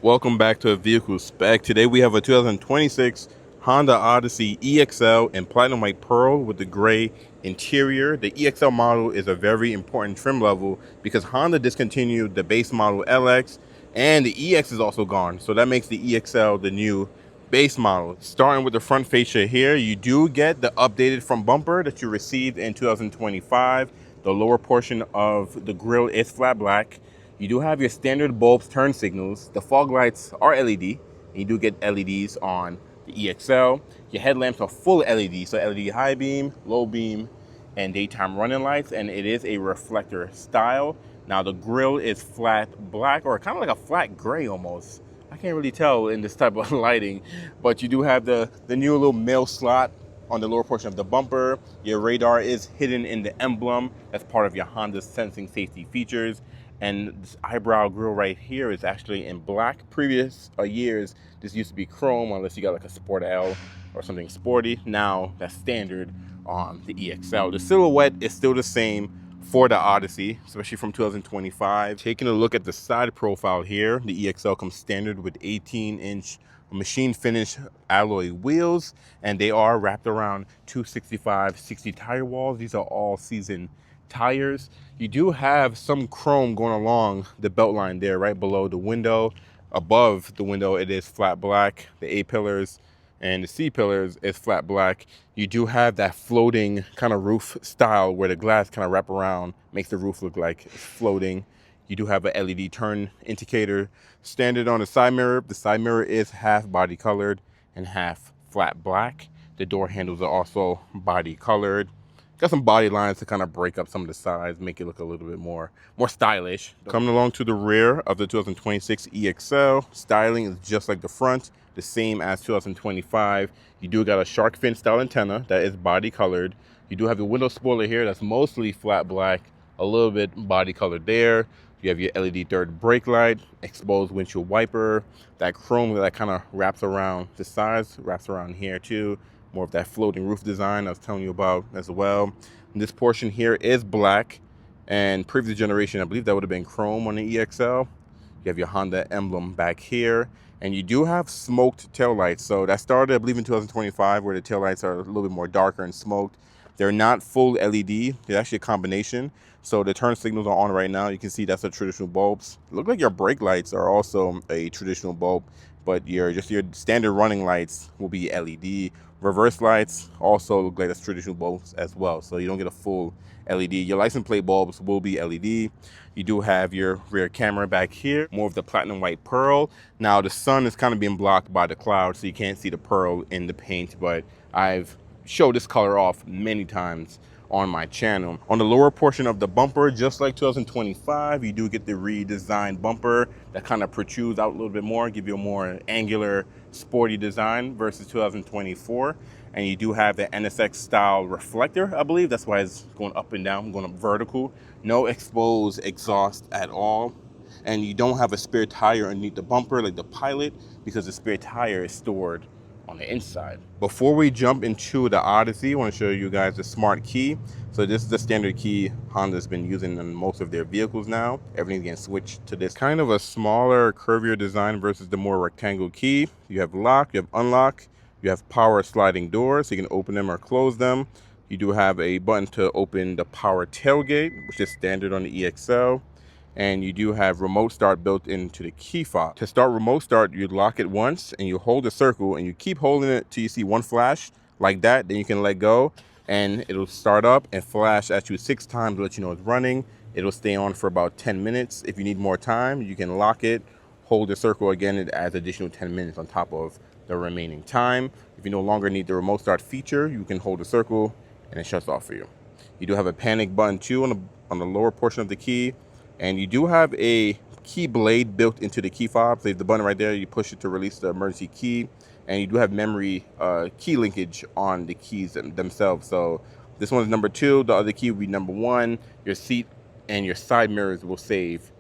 Welcome back to a vehicle spec. Today we have a 2026 Honda Odyssey EXL in platinum white pearl with the gray interior. The EXL model is a very important trim level because Honda discontinued the base model LX and the EX is also gone. So that makes the EXL the new base model. Starting with the front fascia here, you do get the updated front bumper that you received in 2025. The lower portion of the grille is flat black. You do have your standard bulbs turn signals. The fog lights are LED. And you do get LEDs on the EXL. Your headlamps are full LED, so LED high beam, low beam, and daytime running lights. And it is a reflector style. Now the grille is flat black or kind of like a flat gray almost. I can't really tell in this type of lighting, but you do have the new little mail slot on the lower portion of the bumper. Your radar is hidden in the emblem. That's part of your Honda sensing safety features. And this eyebrow grille right here is actually in black. Previous years, this used to be chrome unless you got like a Sport L or something sporty. Now that's standard on the EXL. The silhouette is still the same for the Odyssey, especially from 2025. Taking a look at the side profile here, the EXL comes standard with 18-inch machine finish alloy wheels, and they are wrapped around 265/60 tire walls. These are all season tires. You do have some chrome going along the belt line there, right below the window. Above the window, it is flat black. The A pillars and the C pillars is flat black. You do have that floating kind of roof style where the glass kind of wrap around, makes the roof look like it's floating. You do have a LED turn indicator standard on the side mirror. The side mirror is half body colored and half flat black. The door handles are also body colored. Got some body lines to kind of break up some of the sides, make it look a little bit more stylish. Coming along to the rear of the 2026 EXL, styling is just like the front, the same as 2025. You do got a shark fin style antenna that is body colored. You do have the window spoiler here that's mostly flat black, a little bit body colored there. You have your LED third brake light, exposed windshield wiper, that chrome that kind of wraps around the sides, wraps around here too. More of that floating roof design I was telling you about as well. And this portion here is black, and previous generation, I believe that would have been chrome on the EXL. You have your Honda emblem back here, and you do have smoked taillights. So that started, I believe, in 2025, where the taillights are a little bit more darker and smoked. They're not full LED, they're actually a combination. So the turn signals are on right now. You can see that's a traditional bulbs. Look like your brake lights are also a traditional bulb, but your standard running lights will be LED. Reverse lights also look like that's traditional bulbs as well, so you don't get a full LED. Your license plate bulbs will be LED. You do have your rear camera back here, more of the platinum white pearl. Now the sun is kind of being blocked by the cloud, so you can't see the pearl in the paint, but I've showed this color off many times on my channel. On the lower portion of the bumper, just like 2025, you do get the redesigned bumper that kind of protrudes out a little bit more, give you a more angular, sporty design versus 2024. And you do have the NSX style reflector, I believe. That's why it's going up and down, going up vertical. No exposed exhaust at all. And you don't have a spare tire underneath the bumper like the Pilot, because the spare tire is stored on the inside. Before we jump into the Odyssey, I want to show you guys the smart key. So this is the standard key Honda's been using in most of their vehicles now. Everything's getting switched to this kind of a smaller, curvier design versus the more rectangle key. You have lock, you have unlock, you have power sliding doors, so you can open them or close them. You do have a button to open the power tailgate, which is standard on the EXL. And you do have remote start built into the key fob. To start remote start, you lock it once and you hold the circle and you keep holding it till you see one flash like that. Then you can let go and it'll start up and flash at you 6 times to let you know it's running. It'll stay on for about 10 minutes. If you need more time, you can lock it, hold the circle again. It adds additional 10 minutes on top of the remaining time. If you no longer need the remote start feature, you can hold the circle and it shuts off for you. You do have a panic button too on the lower portion of the key. And you do have a key blade built into the key fob. So the button right there, you push it to release the emergency key. And you do have memory key linkage on the keys themselves. So this one's number 2. The other key will be number 1. Your seat and your side mirrors will save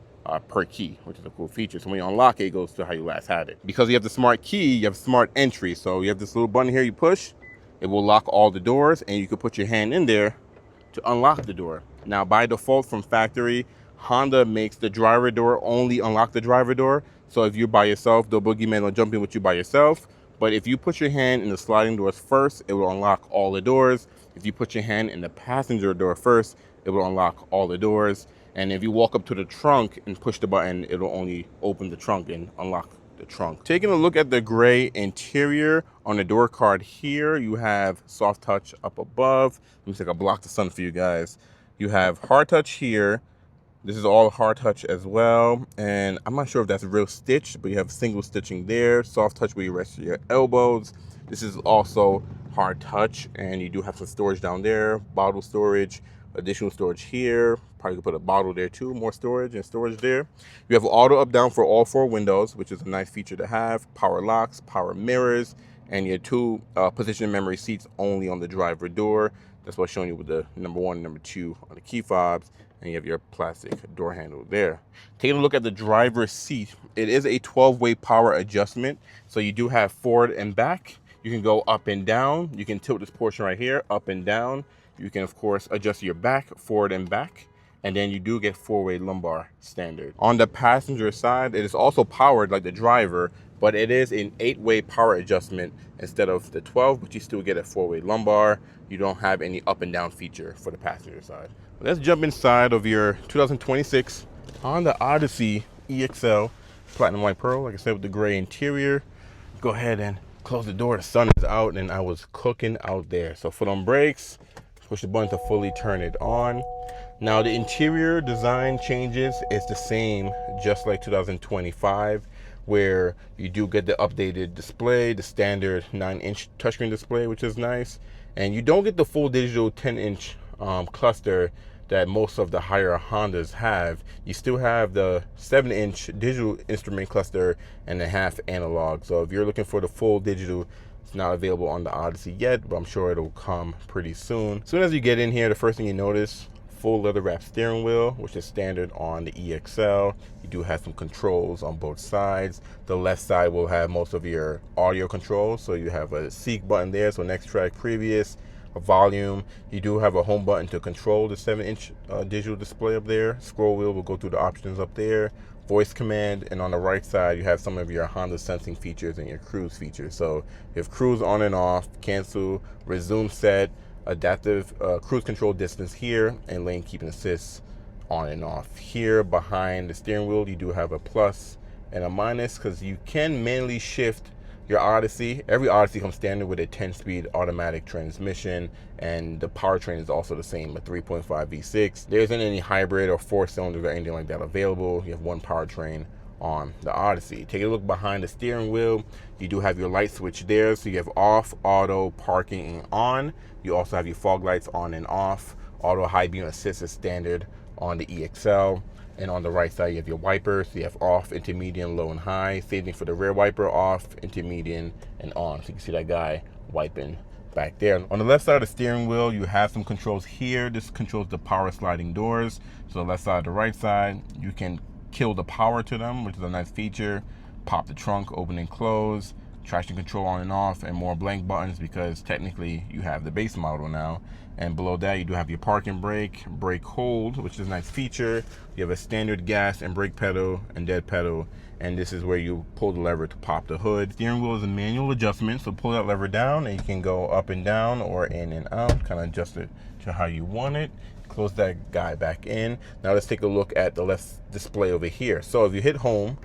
per key, which is a cool feature. So when you unlock it, it goes to how you last had it. Because you have the smart key, you have smart entry. So you have this little button here you push. It will lock all the doors. And you can put your hand in there to unlock the door. Now, by default from factory, Honda makes the driver door only unlock the driver door. So if you're by yourself, the boogeyman will jump in with you by yourself. But if you put your hand in the sliding doors first, it will unlock all the doors. If you put your hand in the passenger door first, it will unlock all the doors. And if you walk up to the trunk and push the button, it'll only open the trunk and unlock the trunk. Taking a look at the gray interior on the door card here, you have soft touch up above. Let me see if I can block the sun for you guys. You have hard touch here. This is all hard touch as well, and I'm not sure if that's real stitch, but you have single stitching there. Soft touch where you rest your elbows. This is also hard touch, and you do have some storage down there, bottle storage, additional storage here. Probably could put a bottle there too, more storage and storage there. You have auto up down for all 4 windows, which is a nice feature to have. Power locks, power mirrors, and your 2 position memory seats only on the driver door. That's what's showing you with the number 1 and number 2 on the key fobs. And you have your plastic door handle there. Taking a look at the driver's seat, it is a 12-way power adjustment. So you do have forward and back. You can go up and down. You can tilt this portion right here, up and down. You can, of course, adjust your back, forward and back. And then you do get 4-way lumbar standard. On the passenger side, it is also powered like the driver, but it is an 8-way power adjustment instead of the 12, but you still get a 4-way lumbar. You don't have any up and down feature for the passenger side. Let's jump inside of your 2026 Honda Odyssey EXL Platinum White Pearl, like I said, with the gray interior. Go ahead and close the door. The sun is out and I was cooking out there. So foot on brakes, push the button to fully turn it on. Now the interior design changes is the same, just like 2025, where you do get the updated display, the standard 9-inch touchscreen display, which is nice. And you don't get the full digital 10-inch cluster that most of the higher Hondas have. You still have the 7-inch digital instrument cluster and a half analog. So if you're looking for the full digital, it's not available on the Odyssey yet, but I'm sure it'll come pretty soon. As soon as you get in here, the first thing you notice, full leather wrap steering wheel, which is standard on the EXL. You do have some controls on both sides. The left side will have most of your audio controls. So you have a seek button there, so next track, previous, a volume. You do have a home button to control the 7-inch digital display up there. Scroll wheel will go through the options up there. Voice command, and on the right side you have some of your Honda sensing features and your cruise features. So you have cruise on and off, cancel, resume set, adaptive cruise control distance here, and lane keeping assist on and off here. Behind the steering wheel you do have a plus and a minus, because you can manually shift your Odyssey. Every Odyssey comes standard with a 10-speed automatic transmission, and the powertrain is also the same, a 3.5 V6. There isn't any hybrid or 4 cylinders or anything like that available. You have one powertrain on the Odyssey. Take a look behind the steering wheel. You do have your light switch there, so you have off, auto, parking, and on. You also have your fog lights on and off. Auto high beam assist is standard on the EXL. And on the right side, you have your wipers. So you have off, intermediate, low, and high. Same thing for the rear wiper, off, intermediate, and on. So you can see that guy wiping back there. On the left side of the steering wheel, you have some controls here. This controls the power sliding doors. So the left side, the right side, you can kill the power to them, which is a nice feature. Pop the trunk, open and close. Traction control on and off, and more blank buttons because technically you have the base model now. And below that you do have your parking brake, brake hold, which is a nice feature. You have a standard gas and brake pedal and dead pedal, and this is where you pull the lever to pop the hood. Steering wheel is a manual adjustment, so pull that lever down and you can go up and down or in and out, kind of adjust it to how you want it. Close that guy back in. Now let's take a look at the left display over here. So if you hit home,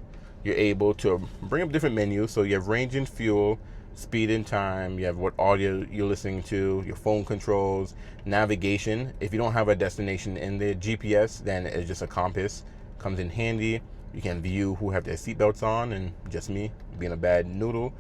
you're able to bring up different menus. So you have range and fuel, speed and time, you have what audio you're listening to, your phone controls, navigation. If you don't have a destination in the GPS, then it's just a compass. Comes in handy. You can view who have their seatbelts on, and just me being a bad noodle.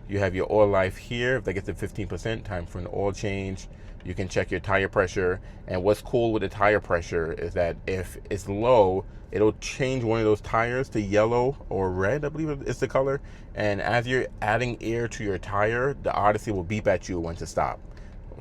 You have your oil life here. If that gets to 15%, time for an oil change. You can check your tire pressure, and what's cool with the tire pressure is that if it's low, it'll change one of those tires to yellow or red, I believe it's the color. And as you're adding air to your tire, the Odyssey will beep at you when to stop.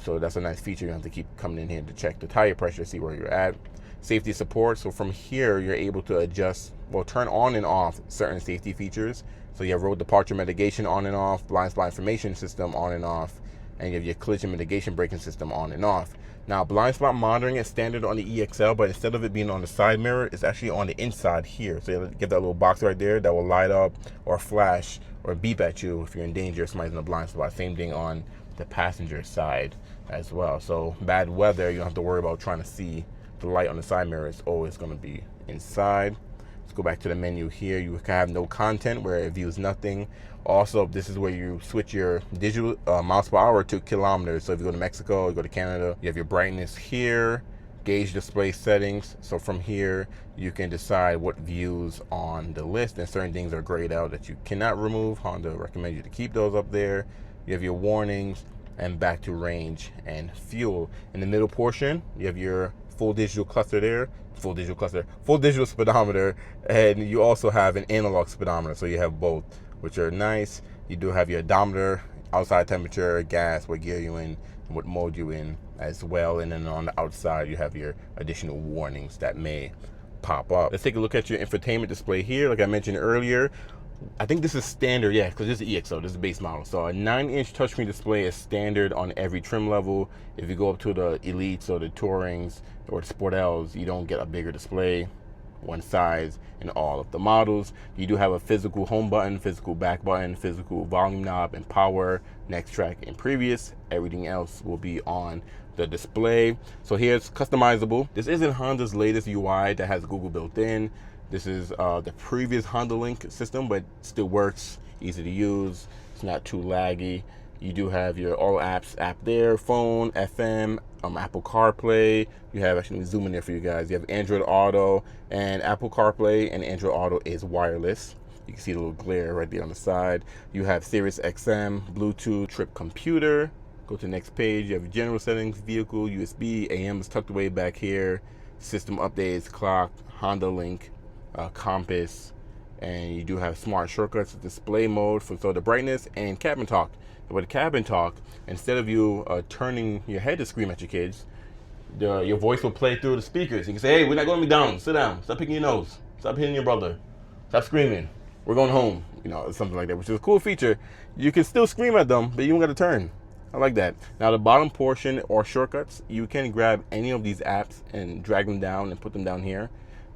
So that's a nice feature. You have to keep coming in here to check the tire pressure, see where you're at. Safety support. So from here, you're able to adjust, well, turn on and off certain safety features. So you have road departure mitigation on and off, blind spot information system on and off, and you have your collision mitigation braking system on and off. Now, blind spot monitoring is standard on the EXL, but instead of it being on the side mirror, it's actually on the inside here. So you get that little box right there that will light up or flash or beep at you if you're in danger, if somebody's in a blind spot. Same thing on the passenger side as well. So bad weather, you don't have to worry about trying to see the light on the side mirror. It's always going to be inside. Let's go back to the menu here. You can have no content where it views nothing. Also, this is where you switch your digital miles per hour to kilometers. So if you go to Mexico, you go to Canada, you have your brightness here, gauge display settings. So from here, you can decide what views on the list, and certain things are grayed out that you cannot remove. Honda recommends you to keep those up there. You have your warnings, and back to range and fuel. In the middle portion, you have your full digital cluster there, full digital speedometer, and you also have an analog speedometer. So you have both, which are nice. You do have your odometer, outside temperature, gas, what gear you in, and what mode you in as well. And then on the outside, you have your additional warnings that may pop up. Let's take a look at your infotainment display here. Like I mentioned earlier, I think this is standard, yeah, because this is EXO, this is the base model. So a 9-inch touchscreen display is standard on every trim level. If you go up to the Elites or the Tourings or the Sport Ls, you don't get a bigger display, one size in all of the models. You do have a physical home button, physical back button, physical volume knob, and power, next track, and previous. Everything else will be on the display. So here's customizable. This isn't Honda's latest UI that has Google built in. This is the previous Honda Link system, but still works, easy to use, it's not too laggy. You do have your all apps app there, phone, FM, Apple CarPlay. You have, actually, let me zoom in there for you guys. You have Android Auto, and Apple CarPlay and Android Auto is wireless. You can see the little glare right there on the side. You have Sirius XM, Bluetooth, trip computer. Go to the next page. You have general settings, vehicle, USB, AM is tucked away back here. System updates, clock, Honda Link, compass, and you do have smart shortcuts, display mode for the brightness, and cabin talk. With cabin talk, instead of you turning your head to scream at your kids, your voice will play through the speakers. You can say, hey, we're not going to be down, sit down, stop picking your nose, stop hitting your brother, stop screaming, we're going home, you know, something like that, which is a cool feature. You can still scream at them, but you don't got to turn. I like that. Now the bottom portion or shortcuts, you can grab any of these apps and drag them down and put them down here.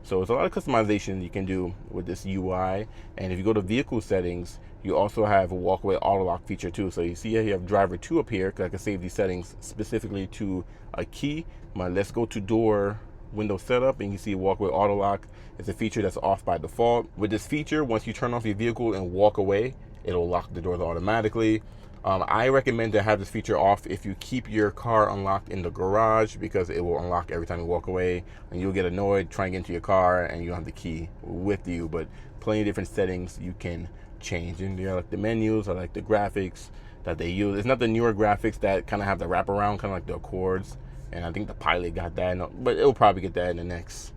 So it's a lot of customization you can do with this UI. And if you go to vehicle settings, you also have a walkaway auto lock feature too. So you see here you have driver 2 up here, because I can save these settings specifically to a key. But let's go to door window setup, and you see walkaway auto lock is a feature that's off by default. With this feature, once you turn off your vehicle and walk away, it'll lock the doors automatically. I recommend to have this feature off if you keep your car unlocked in the garage, because it will unlock every time you walk away, and you'll get annoyed trying to get into your car and you don't have the key with you. But plenty of different settings you can change. And I like the menus, I like the graphics that they use. It's not the newer graphics that kind of have the wraparound, kind of like the Accords, and I think the Pilot got that, but it'll probably get that in the next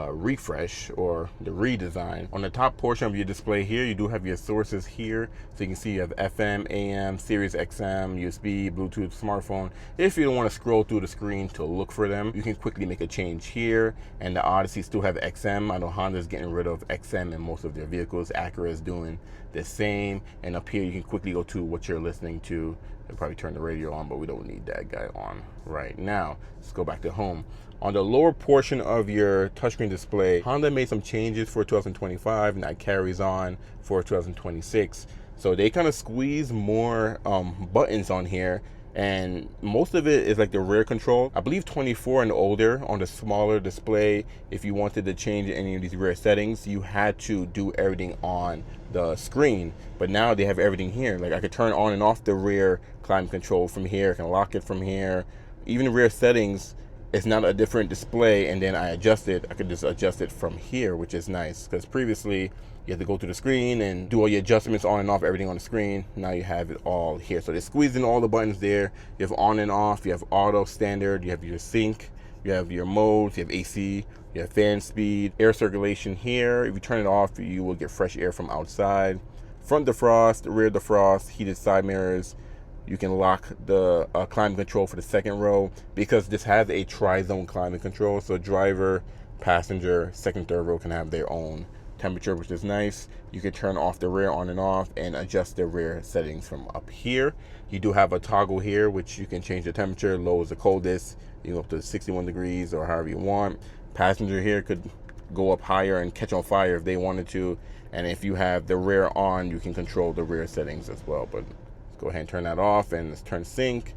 refresh or the redesign. On the top portion of your display here, you do have your sources here, so you can see you have FM, AM, Sirius XM, USB, Bluetooth, smartphone. If you don't want to scroll through the screen to look for them, you can quickly make a change here. And the Odyssey still have XM. I know Honda's getting rid of XM in most of their vehicles. Acura is doing the same. And up here you can quickly go to what you're listening to. They'll probably turn the radio on, but we don't need that guy on right now. Let's go back to home. On the lower portion of your touchscreen display, Honda made some changes for 2025, and that carries on for 2026. So they kind of squeeze more buttons on here, and most of it is like the rear control. I believe 24 and older on the smaller display, if you wanted to change any of these rear settings, you had to do everything on the screen. But now they have everything here. Like I could turn on and off the rear climate control from here, I can lock it from here. Even the rear settings, it's not a different display, and then I adjust it. I could just adjust it from here, which is nice, because previously you had to go to the screen and do all your adjustments on and off, everything on the screen. Now you have it all here. So they're squeezing all the buttons there. You have on and off, you have auto, standard, you have your sync, you have your modes, you have AC, you have fan speed, air circulation here. If you turn it off, you will get fresh air from outside. Front defrost, rear defrost, heated side mirrors. You can lock the climate control for the second row, because this has a tri-zone climate control. So driver, passenger, second, third row can have their own temperature, which is nice. You can turn off the rear on and off and adjust the rear settings from up here. You do have a toggle here, which you can change the temperature, lowest or coldest. You go up to 61 degrees or however you want. Passenger here could go up higher and catch on fire if they wanted to. And if you have the rear on, you can control the rear settings as well. But let's go ahead and turn that off, and let's turn sync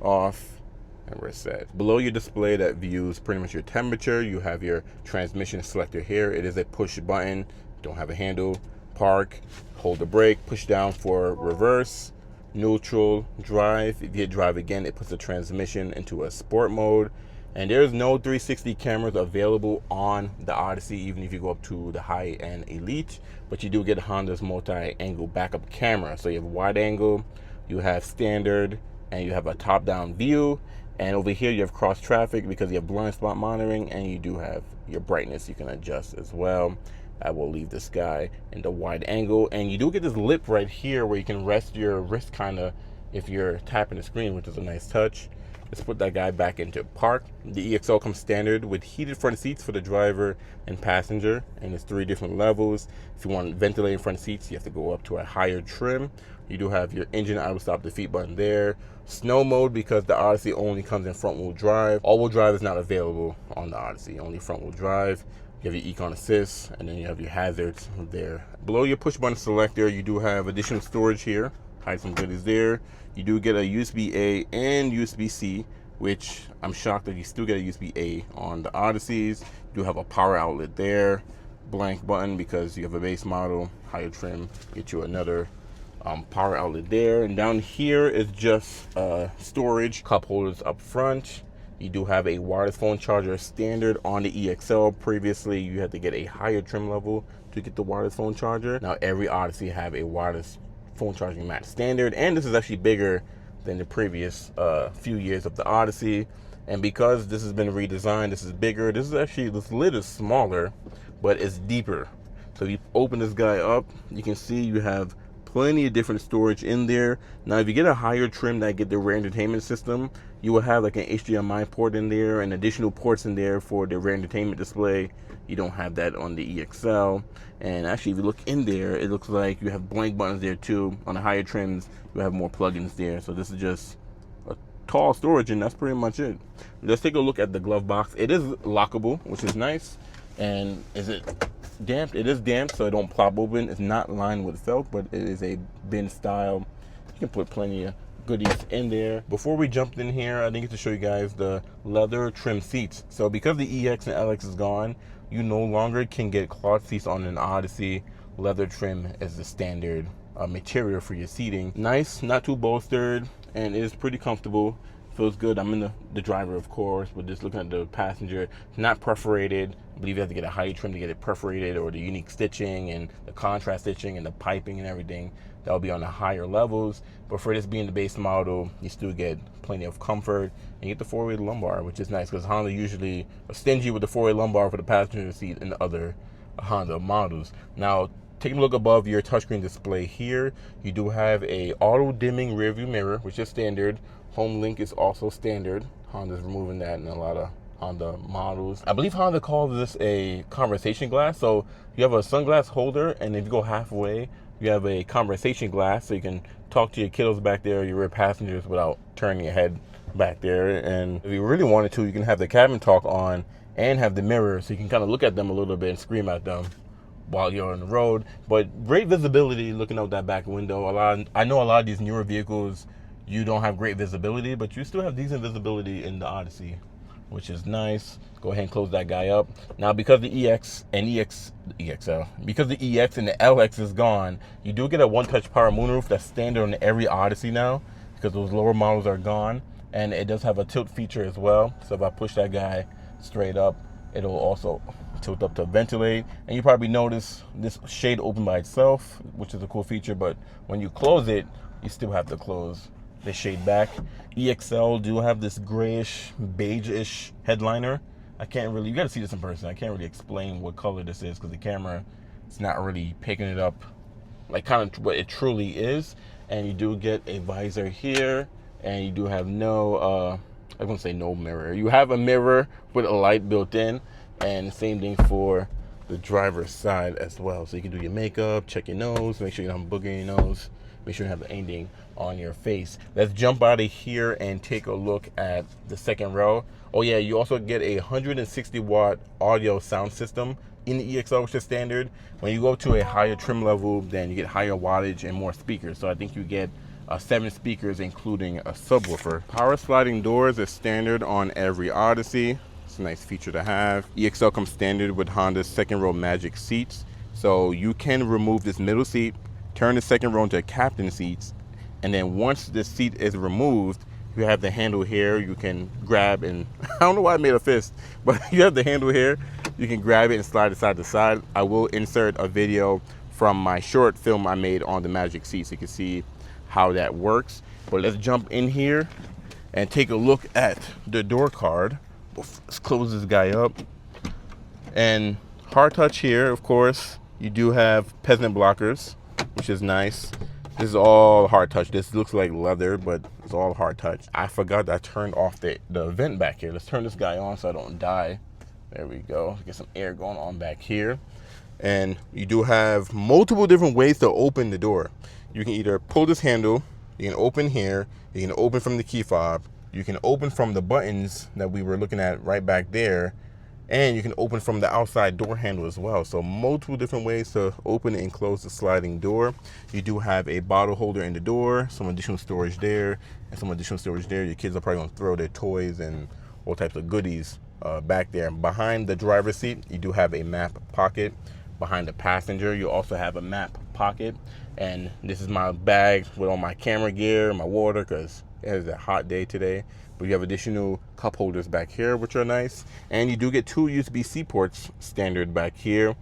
off. And we're set. Below your display that views pretty much your temperature, you have your transmission selector here. It is a push button, don't have a handle. Park, hold the brake, push down for reverse, neutral, drive. If you hit drive again, it puts the transmission into a sport mode. And there's no 360 cameras available on the Odyssey, even if you go up to the high-end Elite. But you do get Honda's multi-angle backup camera. So you have wide angle, you have standard, and you have a top-down view. And over here you have cross traffic because you have blind spot monitoring, and you do have your brightness you can adjust as well. I will leave this guy in the wide angle, and you do get this lip right here where you can rest your wrist kind of if you're tapping the screen, which is a nice touch. Let's put that guy back into park. The EXL comes standard with heated front seats for the driver and passenger, and it's 3 different levels. If you want ventilated front seats, you have to go up to a higher trim. You do have your engine idle stop defeat button there. Snow mode, because the Odyssey only comes in front wheel drive. All wheel drive is not available on the Odyssey, only front wheel drive. You have your Econ Assist, and then you have your hazards there. Below your push button selector, you do have additional storage here. Hide some goodies there. You do get a USB-A and USB-C, which I'm shocked that you still get a USB-A on the Odysseys. You do have a power outlet there. Blank button because you have a base model. Higher trim, get you another power outlet there. And down here is just storage, cup holders up front. You do have a wireless phone charger standard on the EXL. Previously, you had to get a higher trim level to get the wireless phone charger. Now every Odyssey have a wireless phone charging mat standard, and this is actually bigger than the previous few years of the Odyssey. And because this has been redesigned, this is bigger. This lid is smaller, but it's deeper. So if you open this guy up, you can see you have plenty of different storage in there. Now if you get a higher trim that get the rear entertainment system, you will have like an HDMI port in there and additional ports in there for the rear entertainment display. You don't have that on the EXL. And actually, if you look in there, it looks like you have blank buttons there too. On the higher trims, you have more plugins there. So this is just a tall storage, and that's pretty much it. Let's take a look at the glove box. It is lockable, which is nice. And is it damp? It is damp, so it don't plop open. It's not lined with felt, but it is a bin style. You can put plenty of goodies in there. Before we jumped in here, I think to show you guys the leather trim seats. So because the EX and LX is gone, you no longer can get cloth seats on an Odyssey. Leather trim is the standard material for your seating. Nice, not too bolstered, and it is pretty comfortable. Feels good. I'm in the driver, of course, but just looking at the passenger, not perforated. I believe you have to get a higher trim to get it perforated, or the unique stitching and the contrast stitching and the piping and everything. That'll be on the higher levels. But for this being the base model, you still get plenty of comfort, and you get the 4-way lumbar, which is nice because Honda usually are stingy with the 4-way lumbar for the passenger seat in the other Honda models. Now, taking a look above your touchscreen display here, you do have a auto dimming rear view mirror, which is standard. Home link is also standard. Honda's removing that in a lot of Honda models. I believe Honda calls this a conversation glass. So you have a sunglass holder, and if you go halfway, you have a conversation glass, so you can talk to your kiddos back there, your rear passengers, without turning your head back there. And if you really wanted to, you can have the cabin talk on and have the mirror, so you can kind of look at them a little bit and scream at them while you're on the road. But great visibility looking out that back window. I know a lot of these newer vehicles, you don't have great visibility, but you still have decent visibility in the Odyssey, which is nice. Go ahead and close that guy up. Now, because the EX and EXL, because the EX and the LX is gone, you do get a one-touch power moonroof that's standard on every Odyssey now, because those lower models are gone. And it does have a tilt feature as well. So if I push that guy straight up, it'll also tilt up to ventilate. And you probably notice this shade open by itself, which is a cool feature, but when you close it, you still have to close the shade back. EXL do have this grayish, beige-ish headliner. You gotta see this in person. I can't really explain what color this is because the camera is not really picking it up like kind of what it truly is. And you do get a visor here, and you do have no, I wouldn't say no mirror. You have a mirror with a light built in, and same thing for the driver's side as well. So you can do your makeup, check your nose, make sure you don't have a booger in your nose, make sure you have anything on your face. Let's jump out of here and take a look at the second row. Oh yeah, you also get a 160 watt audio sound system in the EXL, which is standard. When you go to a higher trim level, then you get higher wattage and more speakers. So I think you get 7 speakers, including a subwoofer. Power sliding doors is standard on every Odyssey. It's a nice feature to have. EXL comes standard with Honda's second row Magic seats. So you can remove this middle seat, turn the second row into captain seats, and then once the seat is removed, you have the handle here. You can grab and, I don't know why I made a fist, but you have the handle here. You can grab it and slide it side to side. I will insert a video from my short film I made on the Magic seat so you can see how that works. But let's jump in here and take a look at the door card. Let's close this guy up. And hard touch here, of course. You do have peasant blockers, which is nice. This is all hard touch. This looks like leather, but it's all hard touch. I forgot that I turned off the vent back here. Let's turn this guy on so I don't die. There we go. Get some air going on back here. And you do have multiple different ways to open the door. You can either pull this handle, you can open here, you can open from the key fob, you can open from the buttons that we were looking at right back there, and you can open from the outside door handle as well. So multiple different ways to open and close the sliding door. You do have a bottle holder in the door, some additional storage there, and some additional storage there. Your kids are probably gonna throw their toys and all types of goodies back there. Behind the driver's seat, you do have a map pocket. Behind the passenger, you also have a map pocket. And this is my bag with all my camera gear, my water, because it is a hot day today. But you have additional cup holders back here, which are nice. And you do get 2 USB-C ports standard back here.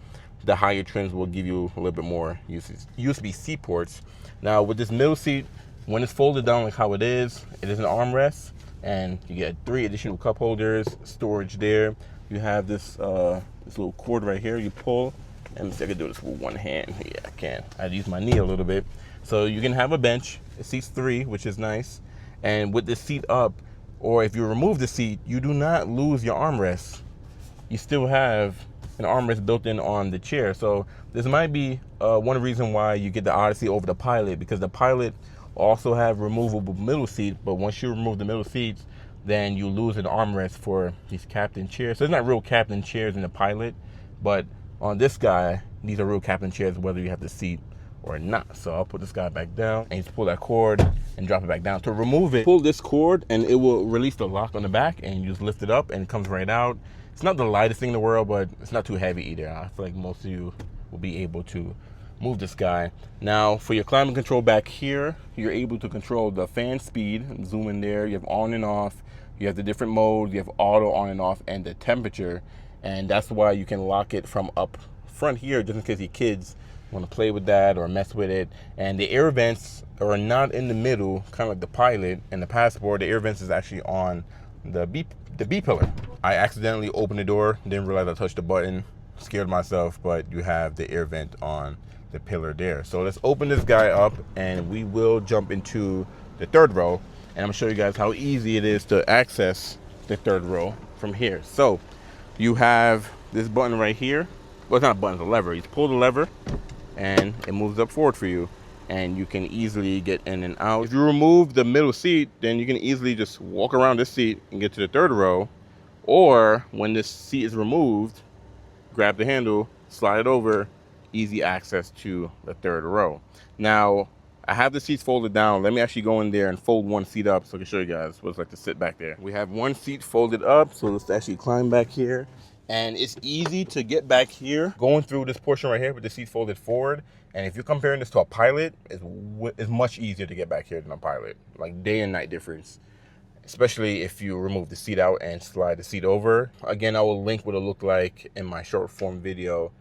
The higher trims will give you a little bit more USB-C ports. Now with this middle seat, when it's folded down like how it is an armrest, and you get 3 additional cup holders, storage there. You have this this little cord right here you pull. Let me see if I can do this with one hand. Yeah, I can. I use my knee a little bit. So you can have a bench. It seats 3, which is nice. And with the seat up, or if you remove the seat, you do not lose your armrest. You still have an armrest built in on the chair. So this might be one reason why you get the Odyssey over the Pilot, because the Pilot also have removable middle seat, but once you remove the middle seats, then you lose an armrest for these captain chairs. So it's not real captain chairs in the Pilot, but on this guy, these are real captain chairs, whether you have the seat or not. So I'll put this guy back down and just pull that cord and drop it back down. To remove it, pull this cord and it will release the lock on the back, and you just lift it up and it comes right out. It's not the lightest thing in the world, but it's not too heavy either. I feel like most of you will be able to move this guy. Now for your climate control back here, you're able to control the fan speed. Zoom in there, you have on and off, you have the different modes, you have auto on and off, and the temperature. And that's why you can lock it from up front here, just in case your kids want to play with that or mess with it. And the air vents are not in the middle, kind of like the Pilot and the Passport. The air vents is actually on the B pillar. I accidentally opened the door, didn't realize I touched the button, scared myself, but you have the air vent on the pillar there. So let's open this guy up and we will jump into the third row, and I'm gonna show you guys how easy it is to access the third row from here. So you have this button right here. Well, it's not a button, it's a lever. You pull the lever and it moves up forward for you, and you can easily get in and out. If you remove the middle seat, then you can easily just walk around this seat and get to the third row. Or when this seat is removed, grab the handle, slide it over, easy access to the third row. Now, I have the seats folded down. Let me actually go in there and fold one seat up so I can show you guys what it's like to sit back there. We have one seat folded up, so let's actually climb back here. And it's easy to get back here, going through this portion right here with the seat folded forward. And if you're comparing this to a Pilot, it's much easier to get back here than a Pilot. Like day and night difference, especially if you remove the seat out and slide the seat over. Again, I will link what it looked like in my short form video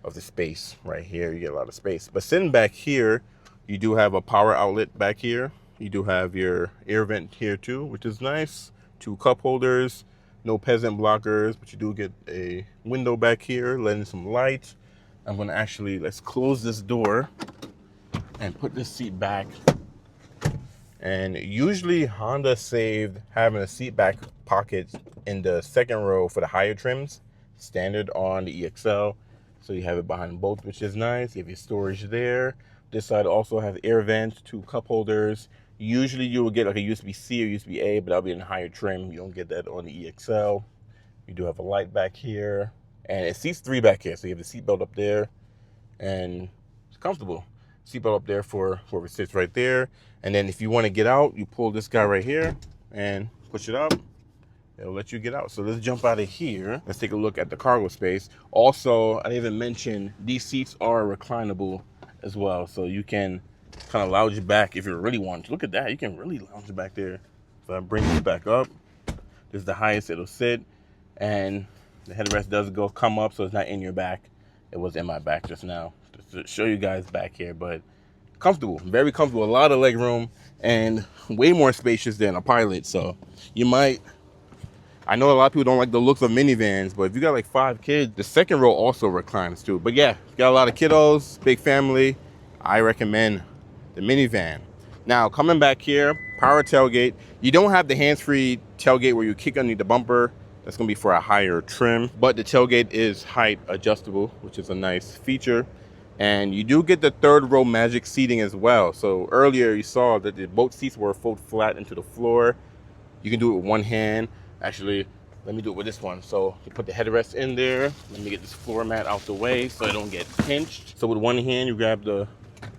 of the space right here. You get a lot of space. But sitting back here, you do have a power outlet back here. You do have your air vent here too, which is nice. 2 cup holders, no peasant blockers, but you do get a window back here, letting some light. I'm gonna actually, let's close this door and put this seat back. And usually Honda saved having a seat back pocket in the second row for the higher trims, standard on the EXL. So you have it behind both, which is nice. You have your storage there. This side also has air vents, 2 cup holders. Usually you will get like a USB-C or USB-A, but that'll be in higher trim. You don't get that on the EXL. You do have a light back here, and it seats 3 back here. So you have the seat belt up there, and it's comfortable. Seat belt up there for whoever sits right there. And then if you want to get out, you pull this guy right here and push it up. It'll let you get out. So let's jump out of here. Let's take a look at the cargo space. Also, I didn't even mention these seats are reclinable as well. So you can kind of lounge back if you really want to. Look at that. You can really lounge back there. So I bring this back up. This is the highest it'll sit. And the headrest does come up, so it's not in your back. It was in my back just now. Just to show you guys back here, but comfortable, very comfortable. A lot of leg room and way more spacious than a Pilot. So you might, I know a lot of people don't like the looks of minivans, but if you got like 5 kids, the second row also reclines too. But yeah, you got a lot of kiddos, big family, I recommend the minivan. Now, coming back here, power tailgate. You don't have the hands-free tailgate where you kick underneath the bumper. That's gonna be for a higher trim, but the tailgate is height adjustable, which is a nice feature. And you do get the 3rd row magic seating as well. So earlier you saw that the both seats were fold flat into the floor. You can do it with one hand. Actually, let me do it with this one. So you put the headrest in there. Let me get this floor mat out the way so it don't get pinched. So with one hand, you grab the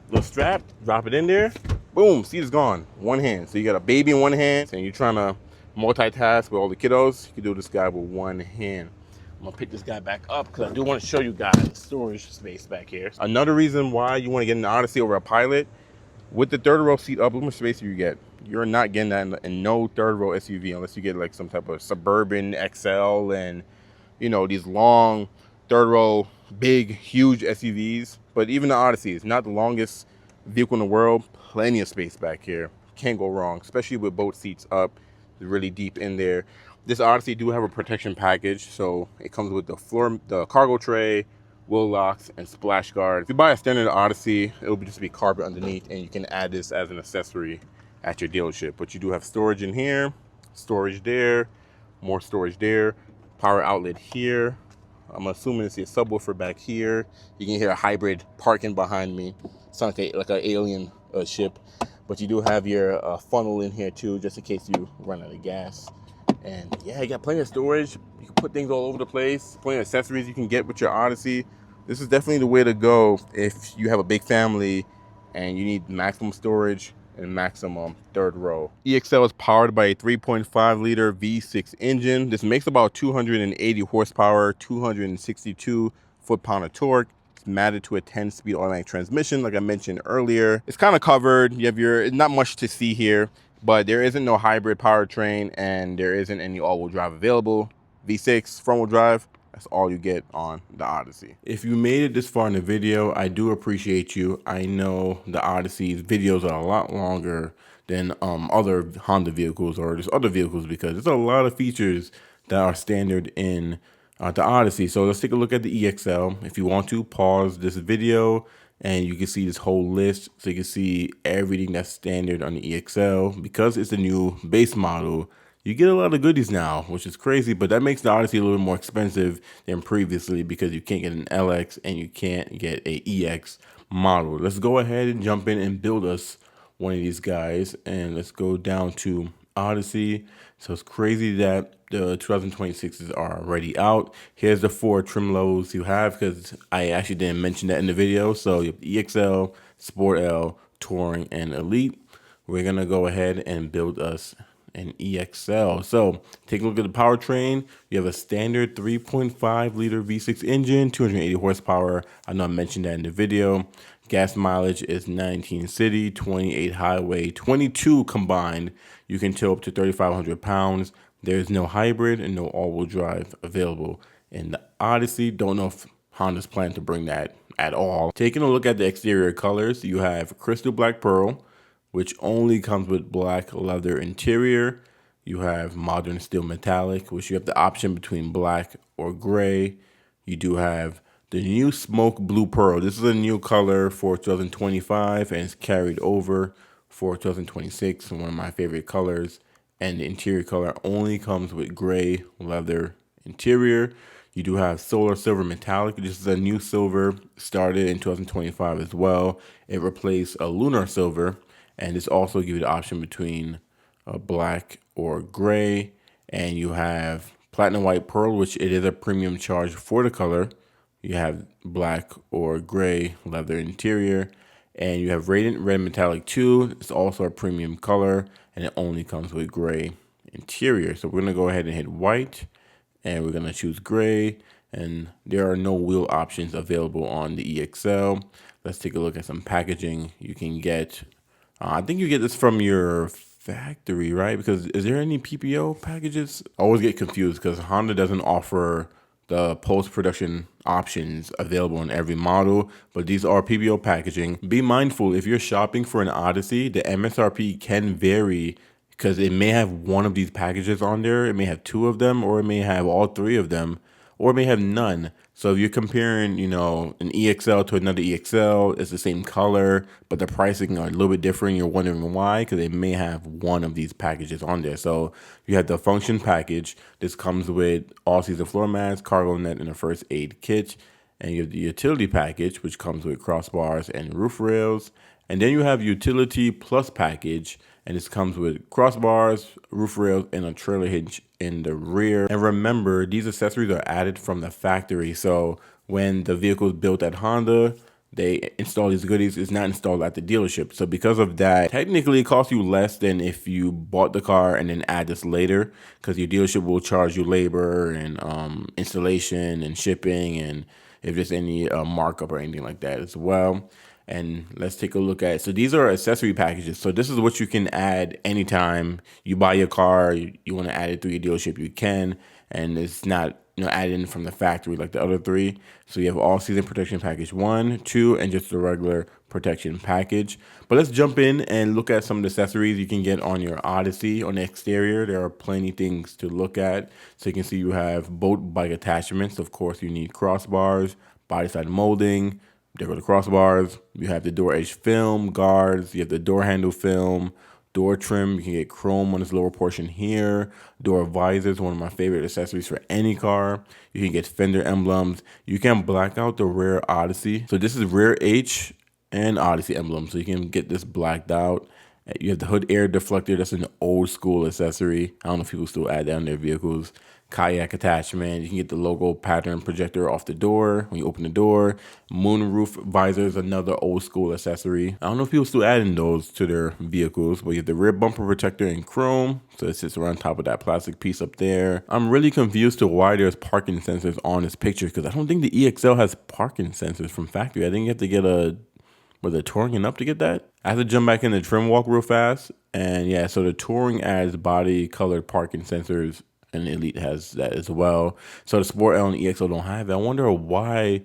little strap, drop it in there. Boom, seat is gone. One hand. So you got a baby in one hand and you're trying to multitask with all the kiddos. You can do this guy with one hand. I'm gonna pick this guy back up because I do want to show you guys storage space back here. Another reason why you want to get an Odyssey over a Pilot, with the 3rd row seat up, how much space do you get? You're not getting that in no 3rd row SUV unless you get like some type of Suburban XL and, you know, these long 3rd row, big, huge SUVs. But even the Odyssey is not the longest vehicle in the world. Plenty of space back here. Can't go wrong, especially with both seats up, really deep in there. This Odyssey do have a protection package, so it comes with the cargo tray, wheel locks, and splash guard. If you buy a standard Odyssey, it'll just be carpet underneath, and you can add this as an accessory at your dealership. But you do have storage in here, storage there, more storage there, power outlet here. I'm assuming it's a subwoofer back here. You can hear a hybrid parking behind me. Sounds like an alien ship. But you do have your funnel in here too, just in case you run out of gas. And yeah, you got plenty of storage. You can put things all over the place. Plenty of accessories you can get with your Odyssey. This is definitely the way to go if you have a big family and you need maximum storage and maximum 3rd row. EXL is powered by a 3.5 liter V6 engine. This makes about 280 horsepower, 262 foot-pound of torque. It's matted to a 10-speed automatic transmission, like I mentioned earlier. It's kind of covered. You have not much to see here, but there isn't no hybrid powertrain and there isn't any all-wheel drive available. V6 front-wheel drive. That's all you get on the Odyssey. If you made it this far in the video, I do appreciate you. I know the Odyssey's videos are a lot longer than other Honda vehicles or just other vehicles because there's a lot of features that are standard in the Odyssey. So let's take a look at the EXL. If you want to, pause this video and you can see this whole list. So you can see everything that's standard on the EXL. Because it's a new base model, you get a lot of goodies now, which is crazy, but that makes the Odyssey a little bit more expensive than previously because you can't get an LX and you can't get a EX model. Let's go ahead and jump in and build us one of these guys, and let's go down to Odyssey. So it's crazy that the 2026s are already out. Here's the 4 trim levels you have because I actually didn't mention that in the video. So you have EXL, Sport L, Touring, and Elite. We're gonna go ahead and build us an EXL. So take a look at the powertrain. You have a standard 3.5 liter V6 engine, 280 horsepower. I know I mentioned that in the video. Gas mileage is 19 city, 28 highway, 22 combined. You can tow up to 3,500 pounds. There's no hybrid and no all-wheel drive available in the Odyssey. Don't know if Honda's planning to bring that at all. Taking a look at the exterior colors, you have crystal black pearl, which only comes with black leather interior. You have modern steel metallic, which you have the option between black or gray. You do have the new smoke blue pearl. This is a new color for 2025 and it's carried over for 2026. One of my favorite colors. And the interior color only comes with gray leather interior. You do have solar silver metallic. This is a new silver, started in 2025 as well. It replaced a lunar silver, and this also gives you the option between black or gray. And you have platinum white pearl, which it is a premium charge for the color. You have black or gray leather interior, and you have radiant red metallic 2. It's also a premium color, and it only comes with gray interior. So we're gonna go ahead and hit white, and we're gonna choose gray, and there are no wheel options available on the EXL. Let's take a look at some packaging. You can get, I think you get this from your factory, right? Because is there any PPO packages? I always get confused because Honda doesn't offer the post-production options available in every model, but these are PPO packaging. Be mindful, if you're shopping for an Odyssey, the MSRP can vary because it may have one of these packages on there, it may have two of them, or it may have all three of them, or it may have none. So if you're comparing, an EXL to another EXL, it's the same color, but the pricing are a little bit different. You're wondering why, because they may have one of these packages on there. So you have the function package. This comes with all-season floor mats, cargo net, and a first aid kit. And you have the utility package, which comes with crossbars and roof rails. And then you have utility plus package, and this comes with crossbars, roof rails, and a trailer hitch in the rear. And remember, these accessories are added from the factory. So when the vehicle is built at Honda, they install these goodies. It's not installed at the dealership. So because of that, technically it costs you less than if you bought the car and then add this later, because your dealership will charge you labor and installation and shipping, and if there's any markup or anything like that as well. And let's take a look at, so these are accessory packages. So this is what you can add anytime you buy your car, you want to add it through your dealership, you can, and it's not added in from the factory like the other three. So you have all season protection package 1, 2, and just the regular protection package. But let's jump in and look at some of the accessories you can get on your Odyssey. On the exterior, there are plenty things to look at. So you can see you have boat bike attachments. Of course, you need crossbars, body side molding. There go the crossbars. You have the door edge film, guards. You have the door handle film, door trim. You can get chrome on this lower portion here. Door visors, one of my favorite accessories for any car. You can get fender emblems. You can black out the rear Odyssey. So this is rear H and Odyssey emblem. So you can get this blacked out. You have the hood air deflector. That's an old school accessory. I don't know if people still add that on their vehicles. Kayak attachment. You can get the logo pattern projector off the door when you open the door. Moonroof visor is another old school accessory. I don't know if people still adding those to their vehicles, but you have the rear bumper protector in chrome. So it sits around top of that plastic piece up there. I'm really confused to why there's parking sensors on this picture, because I don't think the EXL has parking sensors from factory. I think you have to get was it Touring and up to get that? I have to jump back in the trim walk real fast. And yeah, so the Touring adds body colored parking sensors, and Elite has that as well. So the Sport L and EXO don't have it. I wonder why.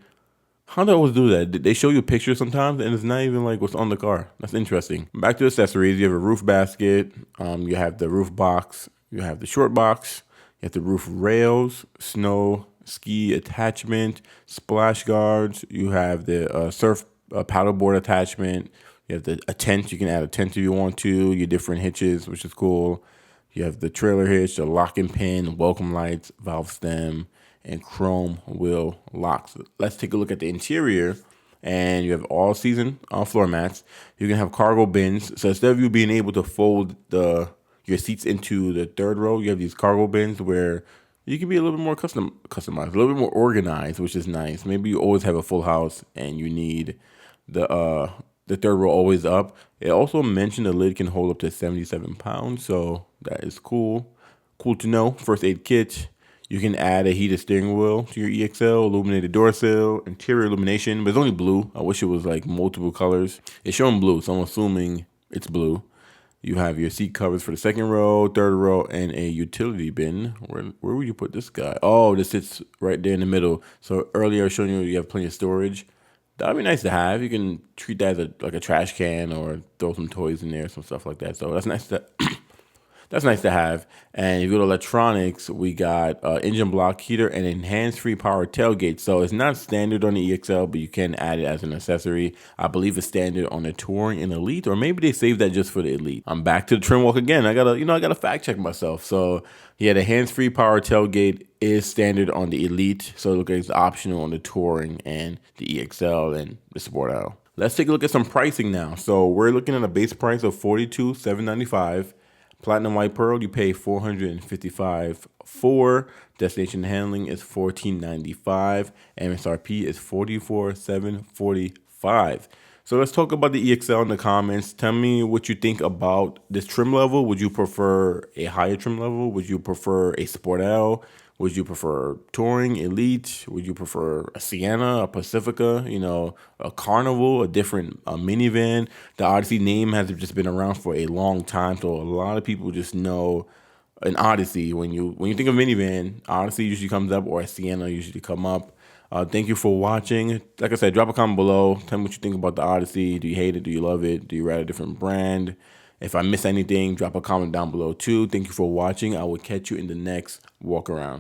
How do they always do that? They show you pictures sometimes, and it's not even like what's on the car. That's interesting. Back to accessories. You have a roof basket. You have the roof box. You have the short box. You have the roof rails, snow ski attachment, splash guards. You have the surf paddleboard attachment. You have a tent. You can add a tent if you want to. Your different hitches, which is cool. You have the trailer hitch, the locking pin, welcome lights, valve stem, and chrome wheel locks. Let's take a look at the interior. And you have all season floor mats. You can have cargo bins. So instead of you being able to fold your seats into the third row, you have these cargo bins where you can be a little bit more customized, a little bit more organized, which is nice. Maybe you always have a full house and you need the third row always up. It also mentioned the lid can hold up to 77 pounds, so that is cool. Cool to know. First aid kit. You can add a heated steering wheel to your EXL, illuminated door sill, interior illumination, but it's only blue. I wish it was like multiple colors. It's showing blue, so I'm assuming it's blue. You have your seat covers for the second row, third row, and a utility bin. Where would you put this guy? Oh, this sits right there in the middle. So earlier I was showing you have plenty of storage. That'd be nice to have. You can treat that as like a trash can or throw some toys in there, some stuff like that. So that's nice to that's nice to have. And if you go to electronics, we got engine block heater and enhanced-free power tailgate. So it's not standard on the EXL, but you can add it as an accessory. I believe it's standard on the Touring and Elite, or maybe they saved that just for the Elite. I'm back to the trim walk again. I gotta fact check myself. So yeah, the hands-free power tailgate is standard on the Elite, so it looks like it's optional on the Touring and the EXL and the Sport L. Let's take a look at some pricing now. So we're looking at a base price of $42,795. Platinum White Pearl, you pay $455 for. Destination handling is $1495. MSRP is $44,745. So let's talk about the EXL in the comments. Tell me what you think about this trim level. Would you prefer a higher trim level? Would you prefer a Sport L? Would you prefer Touring, Elite? Would you prefer a Sienna, a Pacifica, a Carnival, a different minivan? The Odyssey name has just been around for a long time, so a lot of people just know an Odyssey. When you think of minivan, Odyssey usually comes up, or a Sienna usually come up. Thank you for watching. Like I said, drop a comment below. Tell me what you think about the Odyssey. Do you hate it? Do you love it? Do you ride a different brand? If I miss anything, drop a comment down below too. Thank you for watching. I will catch you in the next walk around.